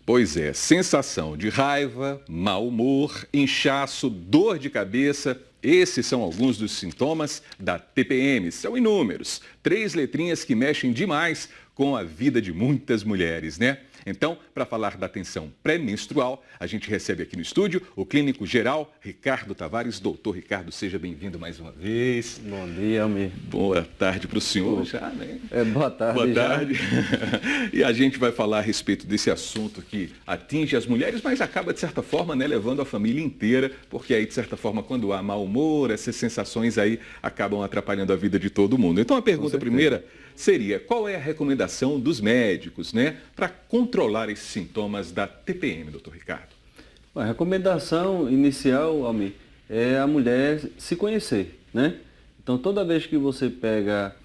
Pois é, sensação de raiva, mau humor, inchaço, dor de cabeça. Esses são alguns dos sintomas da TPM. São inúmeros. 3 letrinhas que mexem demais com a vida de muitas mulheres, né? Então, para falar da atenção pré-menstrual, a gente recebe aqui no estúdio o clínico geral Ricardo Tavares. Doutor Ricardo, seja bem-vindo mais uma vez. Bom dia, Almir. Boa tarde para o senhor já, né? Boa tarde. Boa tarde. E a gente vai falar a respeito desse assunto que atinge as mulheres, mas acaba, de certa forma, né, levando a família inteira, porque aí, de certa forma, quando há mau humor, essas sensações aí acabam atrapalhando a vida de todo mundo. Então, a pergunta primeira seria, qual é a recomendação dos médicos, né, para controlar esses sintomas da TPM, doutor Ricardo? A recomendação inicial, Almir, é a mulher se conhecer, né? Então, toda vez que você pega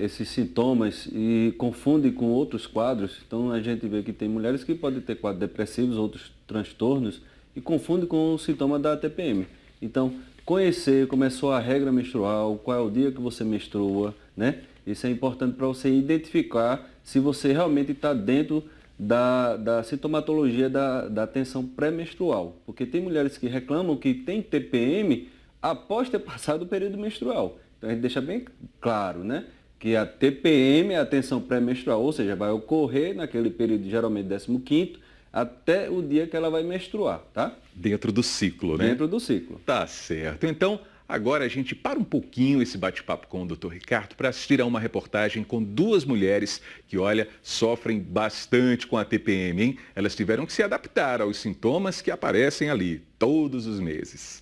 esses sintomas e confunde com outros quadros, então a gente vê que tem mulheres que podem ter quadros depressivos, outros transtornos, e confunde com o sintoma da TPM. Então, conhecer como é sua regra menstrual, qual é o dia que você menstrua, né? Isso é importante para você identificar se você realmente está dentro da sintomatologia da tensão pré-menstrual. Porque tem mulheres que reclamam que tem TPM após ter passado o período menstrual. Então a gente deixa bem claro, né? Que a TPM é a tensão pré-menstrual, ou seja, vai ocorrer naquele período, geralmente 15º, até o dia que ela vai menstruar, tá? Dentro do ciclo, né? Dentro do ciclo. Tá certo. Então, agora a gente para um pouquinho esse bate-papo com o Dr. Ricardo para assistir a uma reportagem com 2 mulheres que, olha, sofrem bastante com a TPM, hein? Elas tiveram que se adaptar aos sintomas que aparecem ali todos os meses.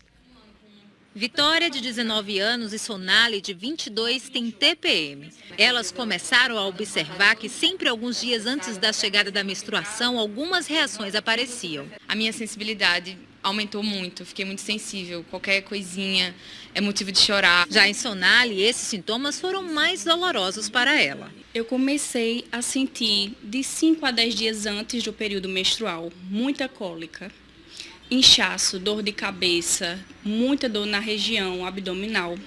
Vitória, de 19 anos, e Sonali, de 22, têm TPM. Elas começaram a observar que sempre alguns dias antes da chegada da menstruação, algumas reações apareciam. A minha sensibilidade aumentou muito, fiquei muito sensível. Qualquer coisinha é motivo de chorar. Já em Sonali, esses sintomas foram mais dolorosos para ela. Eu comecei a sentir de 5 a 10 dias antes do período menstrual muita cólica, inchaço, dor de cabeça, muita dor na região abdominal,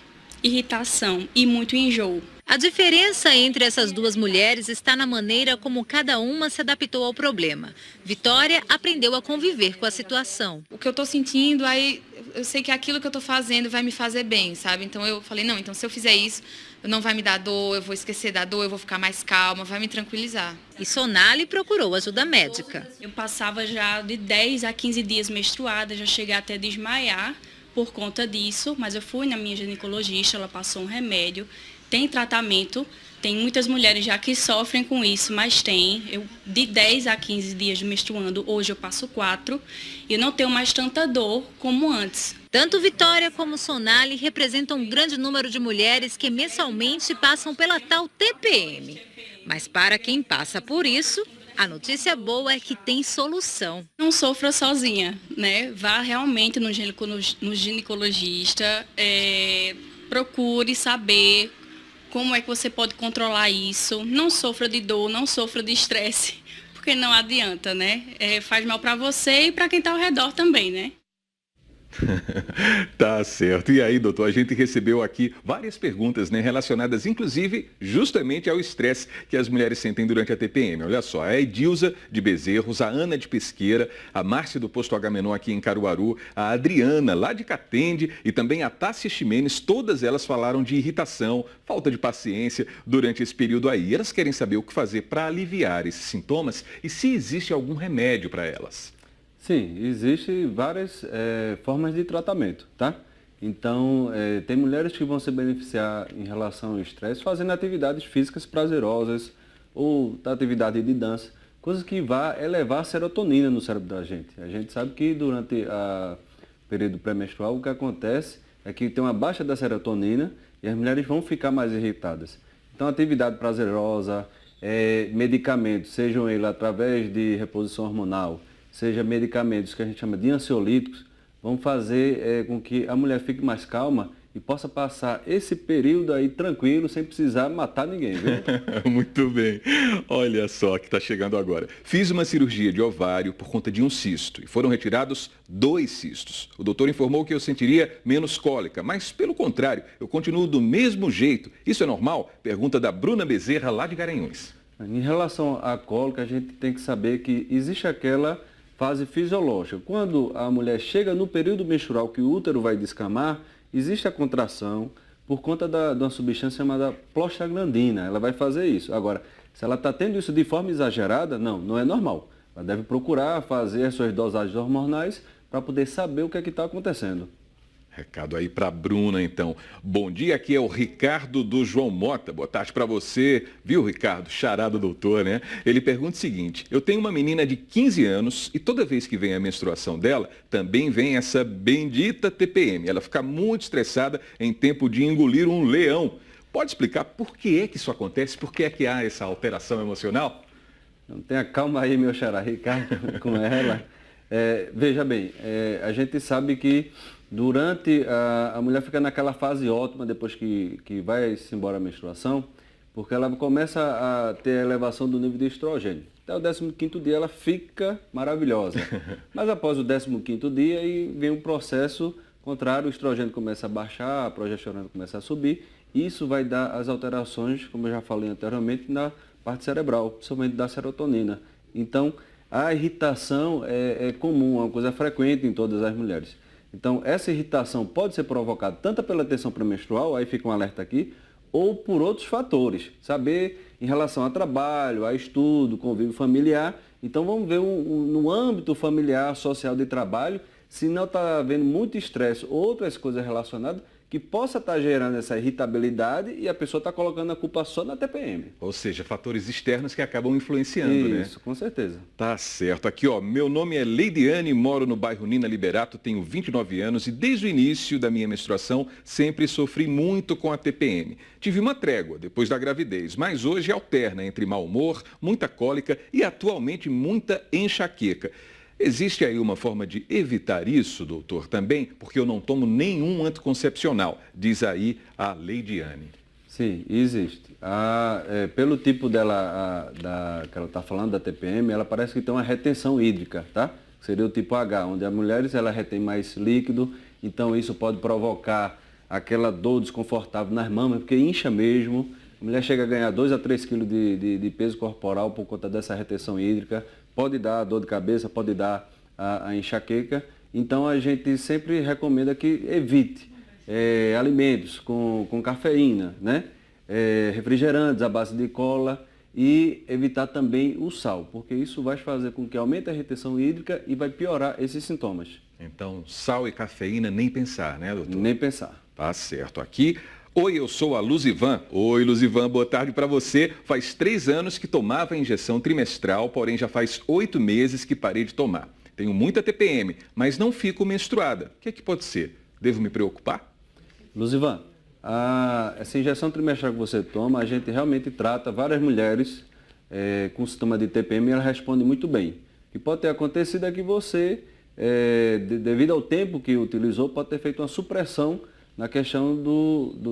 irritação e muito enjoo. A diferença entre essas 2 mulheres está na maneira como cada uma se adaptou ao problema. Vitória aprendeu a conviver com a situação. O que eu estou sentindo, aí eu sei que aquilo que eu estou fazendo vai me fazer bem, sabe? Então eu falei, não, então se eu fizer isso, não vai me dar dor, eu vou esquecer da dor, eu vou ficar mais calma, vai me tranquilizar. E Sonali procurou ajuda médica. Eu passava já de 10 a 15 dias menstruada, já cheguei até a desmaiar por conta disso, mas eu fui na minha ginecologista, ela passou um remédio, tem tratamento, tem muitas mulheres já que sofrem com isso, mas tem. Eu, de 10 a 15 dias menstruando, hoje eu passo 4 e eu não tenho mais tanta dor como antes. Tanto Vitória como Sonali representam um grande número de mulheres que mensalmente passam pela tal TPM. Mas para quem passa por isso, a notícia boa é que tem solução. Não sofra sozinha, né? Vá realmente no ginecologista, procure saber como é que você pode controlar isso. Não sofra de dor, não sofra de estresse, porque não adianta, né? Faz mal para você e para quem está ao redor também, né? Tá certo. E aí, doutor, a gente recebeu aqui várias perguntas, né, relacionadas inclusive justamente ao estresse que as mulheres sentem durante a TPM. Olha só, a Edilza de Bezerros, a Ana de Pesqueira, a Márcia do Posto Agamenon aqui em Caruaru, a Adriana lá de Catende e também a Tássia Ximenes, todas elas falaram de irritação, falta de paciência durante esse período aí. Elas querem saber o que fazer para aliviar esses sintomas e se existe algum remédio para elas. Sim, existem várias formas de tratamento, tá? Então, tem mulheres que vão se beneficiar em relação ao estresse fazendo atividades físicas prazerosas ou atividade de dança, coisas que vão elevar a serotonina no cérebro da gente. A gente sabe que durante o período pré-menstrual o que acontece é que tem uma baixa da serotonina e as mulheres vão ficar mais irritadas. Então, atividade prazerosa, medicamentos, sejam eles através de reposição hormonal, seja medicamentos que a gente chama de ansiolíticos, vão fazer com que a mulher fique mais calma e possa passar esse período aí tranquilo, sem precisar matar ninguém, viu? Muito bem. Olha só que está chegando agora. Fiz uma cirurgia de ovário por conta de um cisto e foram retirados 2 cistos. O doutor informou que eu sentiria menos cólica, mas pelo contrário, eu continuo do mesmo jeito. Isso é normal? Pergunta da Bruna Bezerra, lá de Garanhuns. Em relação à cólica, a gente tem que saber que existe aquela fase fisiológica. Quando a mulher chega no período menstrual que o útero vai descamar, existe a contração por conta de uma substância chamada prostaglandina. Ela vai fazer isso. Agora, se ela está tendo isso de forma exagerada, não é normal. Ela deve procurar fazer as suas dosagens hormonais para poder saber o que é que está acontecendo. Recado aí para Bruna, então. Bom dia, aqui é o Ricardo do João Mota. Boa tarde para você. Viu, Ricardo? Chará do doutor, né? Ele pergunta o seguinte: eu tenho uma menina de 15 anos e toda vez que vem a menstruação dela, também vem essa bendita TPM. Ela fica muito estressada em tempo de engolir um leão. Pode explicar por que é que isso acontece? Por que é que há essa alteração emocional? Não tenha calma aí, meu xará, Ricardo, com ela. Veja bem, a gente sabe que durante a mulher fica naquela fase ótima depois que vai-se embora a menstruação, porque ela começa a ter a elevação do nível de estrogênio. Até o 15º dia ela fica maravilhosa. Mas após o 15º dia aí vem um processo contrário, o estrogênio começa a baixar, a progesterona começa a subir, e isso vai dar as alterações, como eu já falei anteriormente, na parte cerebral, principalmente da serotonina. Então, a irritação é comum, é uma coisa frequente em todas as mulheres. Então, essa irritação pode ser provocada tanto pela tensão pré-menstrual, aí fica um alerta aqui, ou por outros fatores. Saber em relação a trabalho, a estudo, convívio familiar. Então, vamos ver no âmbito familiar, social de trabalho, se não está havendo muito estresse ou outras coisas relacionadas, que possa estar gerando essa irritabilidade e a pessoa está colocando a culpa só na TPM. Ou seja, fatores externos que acabam influenciando, né? Isso, com certeza. Tá certo. Aqui, ó, meu nome é Leidiane, moro no bairro Nina Liberato, tenho 29 anos e desde o início da minha menstruação sempre sofri muito com a TPM. Tive uma trégua depois da gravidez, mas hoje alterna entre mau humor, muita cólica e atualmente muita enxaqueca. Existe aí uma forma de evitar isso, doutor, também? Porque eu não tomo nenhum anticoncepcional, diz aí a Leidiane. Sim, existe. Pelo tipo dela, que ela está falando, da TPM, ela parece que tem uma retenção hídrica, tá? Seria o tipo H, onde as mulheres ela retém mais líquido, então isso pode provocar aquela dor desconfortável nas mamas, porque incha mesmo. A mulher chega a ganhar 2 a 3 quilos de peso corporal por conta dessa retenção hídrica. Pode dar dor de cabeça, pode dar a enxaqueca. Então, a gente sempre recomenda que evite alimentos com cafeína, né? Refrigerantes à base de cola e evitar também o sal, porque isso vai fazer com que aumente a retenção hídrica e vai piorar esses sintomas. Então, sal e cafeína nem pensar, né, doutor? Nem pensar. Tá certo. Aqui... Oi, eu sou a Luzivan. Oi, Luzivan, boa tarde para você. Faz 3 anos que tomava a injeção trimestral, porém já faz 8 meses que parei de tomar. Tenho muita TPM, mas não fico menstruada. O que é que pode ser? Devo me preocupar? Luzivan, essa injeção trimestral que você toma, a gente realmente trata várias mulheres com sintoma de TPM e ela responde muito bem. O que pode ter acontecido é que você, devido ao tempo que utilizou, pode ter feito uma supressão na questão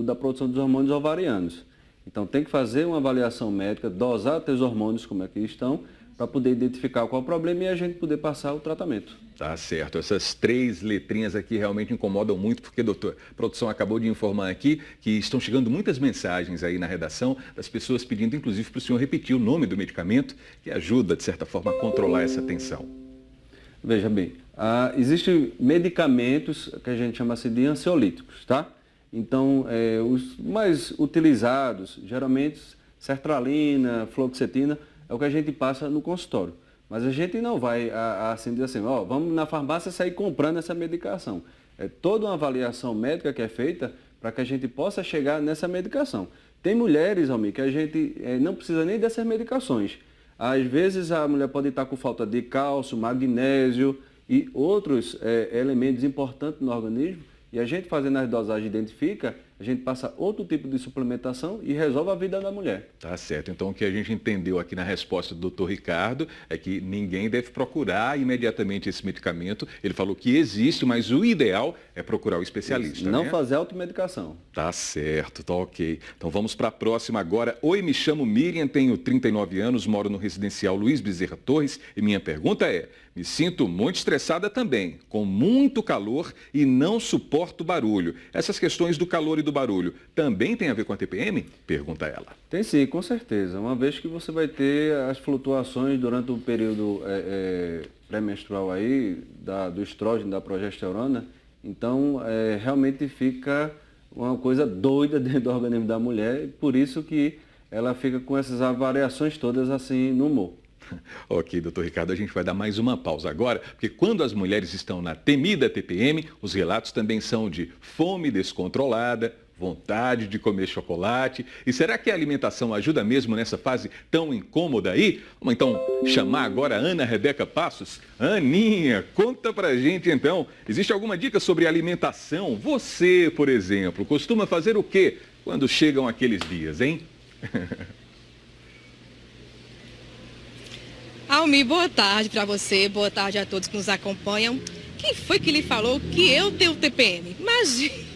da produção dos hormônios ovarianos. Então, tem que fazer uma avaliação médica, dosar os hormônios como é que estão, para poder identificar qual é o problema e a gente poder passar o tratamento. Tá certo. Essas 3 letrinhas aqui realmente incomodam muito, porque, doutor, a produção acabou de informar aqui que estão chegando muitas mensagens aí na redação das pessoas pedindo, inclusive, para o senhor repetir o nome do medicamento que ajuda, de certa forma, a controlar essa tensão. Veja bem, existem medicamentos que a gente chama assim de ansiolíticos, tá? Então, os mais utilizados, geralmente, sertralina, fluoxetina, é o que a gente passa no consultório. Mas a gente não vai assim dizer assim, vamos na farmácia sair comprando essa medicação. É toda uma avaliação médica que é feita para que a gente possa chegar nessa medicação. Tem mulheres, Almir, que a gente não precisa nem dessas medicações. Às vezes a mulher pode estar com falta de cálcio, magnésio e outros elementos importantes no organismo e a gente fazendo as dosagens identifica, a gente passa outro tipo de suplementação e resolve a vida da mulher. Tá certo. Então o que a gente entendeu aqui na resposta do Dr. Ricardo é que ninguém deve procurar imediatamente esse medicamento. Ele falou que existe, mas o ideal é procurar o especialista. Não né? fazer automedicação. Tá certo, tá ok. Então vamos para a próxima agora. Oi, me chamo Miriam, tenho 39 anos, moro no residencial Luiz Bezerra Torres e minha pergunta é, me sinto muito estressada também, com muito calor e não suporto barulho. Essas questões do calor e do do barulho também tem a ver com a TPM? Pergunta ela. Tem sim, com certeza. Uma vez que você vai ter as flutuações durante o período pré-menstrual aí, do estrógeno, da progesterona, então realmente fica uma coisa doida dentro do organismo da mulher, por isso que ela fica com essas variações todas assim no humor. Ok, doutor Ricardo, a gente vai dar mais uma pausa agora, porque quando as mulheres estão na temida TPM, os relatos também são de fome descontrolada, vontade de comer chocolate. E será que a alimentação ajuda mesmo nessa fase tão incômoda aí? Vamos então chamar agora a Ana Rebeca Passos. Aninha, conta pra gente então, existe alguma dica sobre alimentação? Você, por exemplo, costuma fazer o quê quando chegam aqueles dias, hein? Almi, boa tarde para você, boa tarde a todos que nos acompanham. Quem foi que lhe falou que eu tenho TPM? Imagina!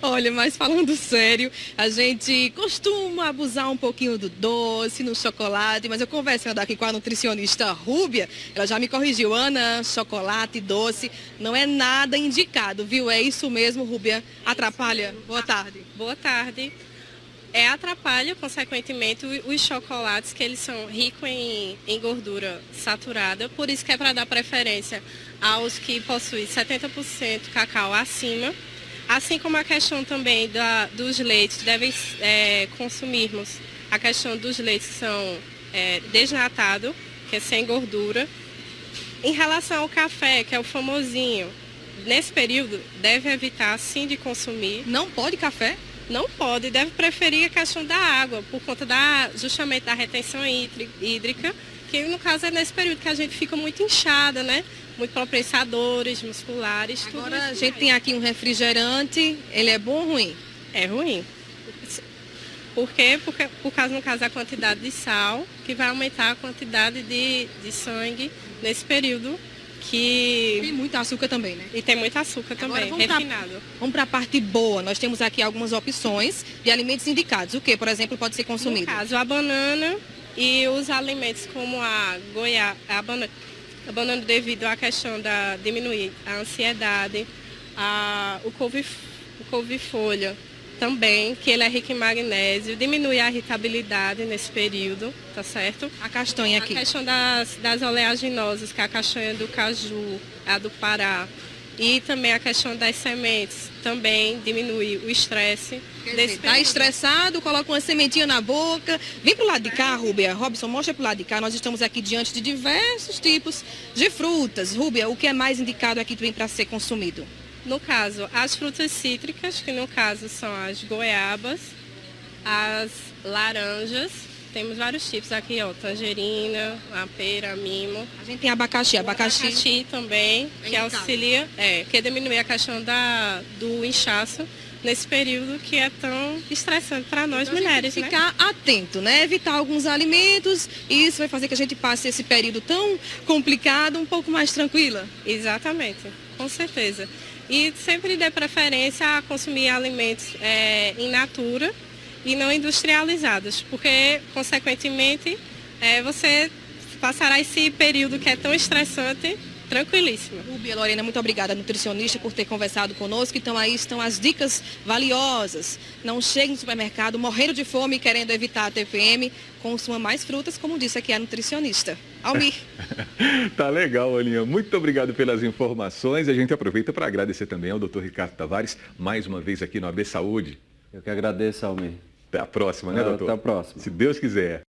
Olha, mas falando sério, a gente costuma abusar um pouquinho do doce, no chocolate, mas eu conversando aqui com a nutricionista Rúbia, ela já me corrigiu. Ana, chocolate, doce, não é nada indicado, viu? É isso mesmo, Rúbia? Atrapalha? Boa tarde. Boa tarde. Atrapalha, consequentemente, os chocolates, que eles são ricos em gordura saturada, por isso que é para dar preferência aos que possuem 70% cacau acima, assim como a questão também dos leites, devem consumirmos a questão dos leites que são desnatados, que é sem gordura. Em relação ao café, que é o famosinho, nesse período deve evitar sim de consumir. Não pode café? Não pode, deve preferir a questão da água, por conta justamente da retenção hídrica, que no caso é nesse período que a gente fica muito inchada, né? Muito propensadores, musculares, tudo. Agora a gente tem aqui um refrigerante, ele é bom ou ruim? É ruim. Por quê? Porque, no caso, da quantidade de sal, que vai aumentar a quantidade de sangue nesse período. Tem muito açúcar também, né? E tem muito açúcar também, refinado. Vamos para a parte boa. Nós temos aqui algumas opções de alimentos indicados. O que, por exemplo, pode ser consumido? No caso, a banana e os alimentos como a banana devido à questão da diminuir a ansiedade, o couve-folha também, que ele é rico em magnésio, diminui a irritabilidade nesse período, tá certo? A castanha aqui. A questão das oleaginosas, que é a castanha do caju, a do Pará, e também a questão das sementes, também diminui o estresse. Está estressado, coloca uma sementinha na boca. Vem para o lado de cá, Rúbia. Robson, mostra para o lado de cá. Nós estamos aqui diante de diversos tipos de frutas. Rúbia, o que é mais indicado aqui para ser consumido? No caso, as frutas cítricas, que no caso são as goiabas, as laranjas, temos vários tipos aqui, ó, tangerina, a pera, a mimo. A gente tem abacaxi. Abacaxi também, que auxilia, que diminui a questão do inchaço nesse período que é tão estressante para nós mulheres, né? Ficar atento, né? Evitar alguns alimentos, e isso vai fazer que a gente passe esse período tão complicado um pouco mais tranquila. Exatamente, com certeza. E sempre dê preferência a consumir alimentos in natura e não industrializados, porque, consequentemente, você passará esse período que é tão estressante tranquilíssima. Rúbia, Lorena, muito obrigada, nutricionista, por ter conversado conosco. Então aí estão as dicas valiosas. Não chegue no supermercado morrendo de fome, querendo evitar a TPM. Consuma mais frutas, como disse aqui a nutricionista. Almir. Tá legal, Aninha. Muito obrigado pelas informações. A gente aproveita para agradecer também ao Dr. Ricardo Tavares, mais uma vez aqui no AB Saúde. Eu que agradeço, Almir. Até a próxima, né, doutor? Até a próxima. Se Deus quiser.